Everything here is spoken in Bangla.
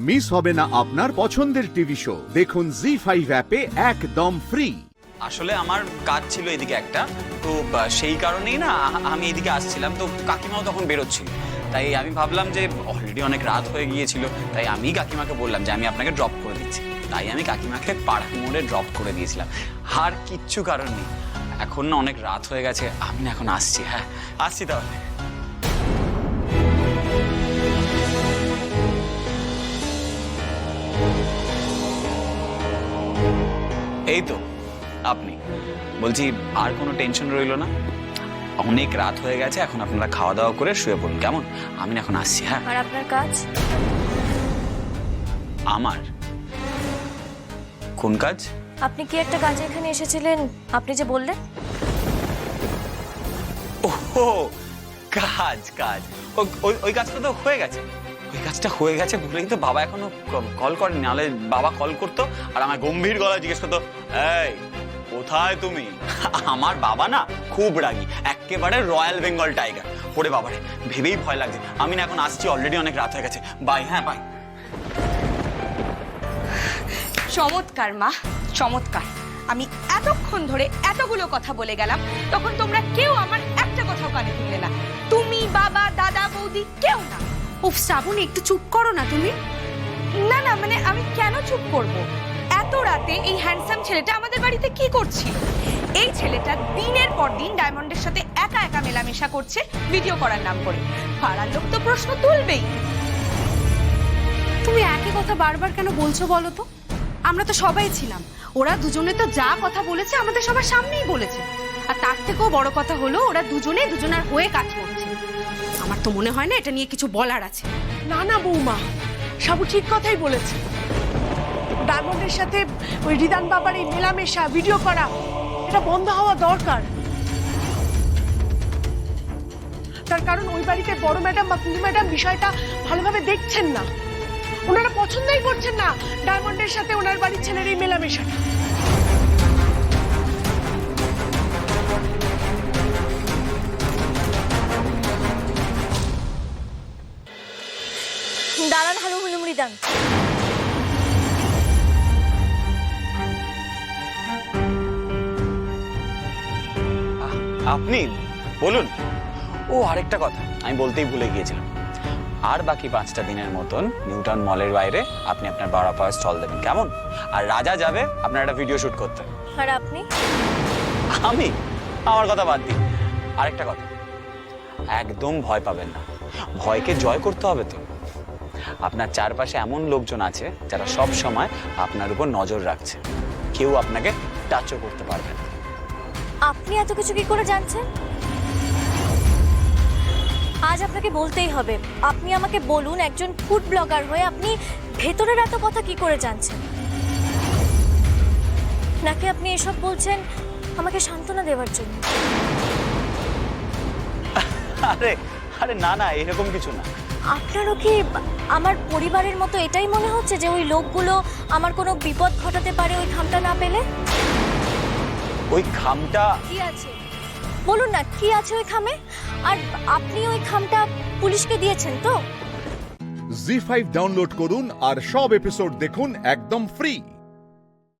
মিস হবে না আপনার পছন্দের টিভি শো। দেখুন জি5 অ্যাপে একদম ফ্রি। আসলে আমার কাজ ছিল এদিকে একটা, তো সেই কারণেই না আমি এদিকে আসছিলাম। তো কাকিমাও তখন বেরোচ্ছিল, তাই আমি ভাবলাম যে অলরেডি অনেক রাত হয়ে গিয়েছিল, তাই আমি কাকিমাকে বললাম যে আমি আপনাকে ড্রপ করে দিচ্ছি। তাই আমি কাকিমাকে পাড়া মোড়ে ড্রপ করে দিয়েছিলাম, আর কিচ্ছু কারণ নেই। এখন না অনেক রাত হয়ে গেছে, আমি না এখন আসছি। হ্যাঁ, আসছি তাহলে। এই তো আপনি, বলছি আর কোনো টেনশন রইল না? অনেক রাত হয়ে গেছে, এখন আপনারা খাওয়া দাওয়া করে শুয়ে পড়ুন, কেমন? আমি এখন আসছি। হ্যাঁ, আর আপনার কাজ? আমার কোন কাজ? আপনি কি একটা কাজে এখানে এসেছিলেন, আপনি যে বললেন? ওহো, কাজ কাজ ওই কাজটা তো হয়ে গেছে। ওই কাজটা হয়ে গেছে বলেই তো বাবা এখনো কল করেনি, নাহলে বাবা কল করতো আর আমার গম্ভীর গলায় জিজ্ঞেস করতো, এই কোথায় তুমি? আমার বাবা না খুব রাগী, একেবারে রয়্যাল বেঙ্গল টাইগার। ওরে বাবারে, ভেবেই ভয় লাগছে। আমি না এখন আসছি, অলরেডি অনেক রাত হয়ে গেছে। বাই। হ্যাঁ, বাই। চমৎকার মা, চমৎকার। আমি এতক্ষণ ধরে এতগুলো কথা বলে গেলাম, তখন তোমরা কেউ আমার একটা কথাও কানে তুললে না। তুমি, বাবা, দাদা, বৌদি, কেউ না। উফ শ্রাবণী, একটু চুপ করো না তুমি। না না, মানে আমি কেন চুপ করব? এত রাতে এই হ্যান্ডসাম ছেলেটা আমাদের বাড়িতে কি করছিল? এই ছেলেটা দিনের পর দিন ডায়মন্ডের সাথে একা একা মেলামেশা করছে ভিডিও করার নাম করে। পাড়ার লোক তো প্রশ্ন তুলবেই। তুমি একই কথা বারবার কেন বলছো বলো তো? আমরা তো সবাই ছিলাম, ওরা দুজনে তো যা কথা বলেছে আমাদের সবার সামনেই বলেছে। আর তার থেকেও বড় কথা হলো ওরা দুজনে দুজনার হয়ে কাজ করছে। আমার তো মনে হয় না এটা নিয়ে কিছু বলার আছে। না না বৌমা, সাবু ঠিক কথাই বলেছে। ডায়মন্ডের সাথে ওই রিদান বাবার এই মেলামেশা, ভিডিও করা, এটা বন্ধ হওয়া দরকার। তার কারণ ওই বাড়িতে বড় ম্যাডাম বা কুলি ম্যাডাম বিষয়টা ভালোভাবে দেখছেন না। ওনারা পছন্দই করছেন না ডায়মন্ডের সাথে ওনার বাড়ির ছেলের এই মেলামেশাটা। দাঁড়ান, হালু হুলুমুড়ি দান। আপনি বলুন। ও, আরেকটা কথা আমি বলতেই ভুলে গিয়েছিলাম। আর বাকি 5টা দিনের মতন নিউটাউন মলের বাইরে আপনি আপনার বাড়া পাওয়ার স্টল দেবেন, কেমন? আর রাজা যাবে আপনার একটা ভিডিও শুট করতে। আর আপনি? আমি? আমার কথা বাদ দিন। আরেকটা কথা, একদম ভয় পাবেন না। ভয়কে জয় করতে হবে তো। আপনার চারপাশে এমন লোকজন আছে যারা সব সময় আপনার উপর নজর রাখছে। কেউ আপনাকে টাচও করতে পারবে না। আপনি এত কিছু কি করে জানছেন? আজ আপনাকে বলতেই হবে। আপনি আমাকে বলুন, একজন ফুড ব্লগার হয়ে আপনি ভেতরের এত কথা কি করে জানছেন? নাকি আপনি এসব বলছেন আমাকে সান্ত্বনা দেওয়ার জন্য? আরে আরে না না, এরকম কিছু না। আপনারও কি আমার পরিবারের মতো এটাই মনে হচ্ছে যে ওই লোকগুলো আমার কোনো বিপদ ঘটাতে পারে ওই খামটা না পেলে? ওই খামটা কি আছে বলুন না, কি আছে ওই খামে? আর আপনি ওই খামটা পুলিশকে দিয়েছেন তো? জি5 ডাউনলোড করুন আর সব এপিসোড দেখুন একদম ফ্রি।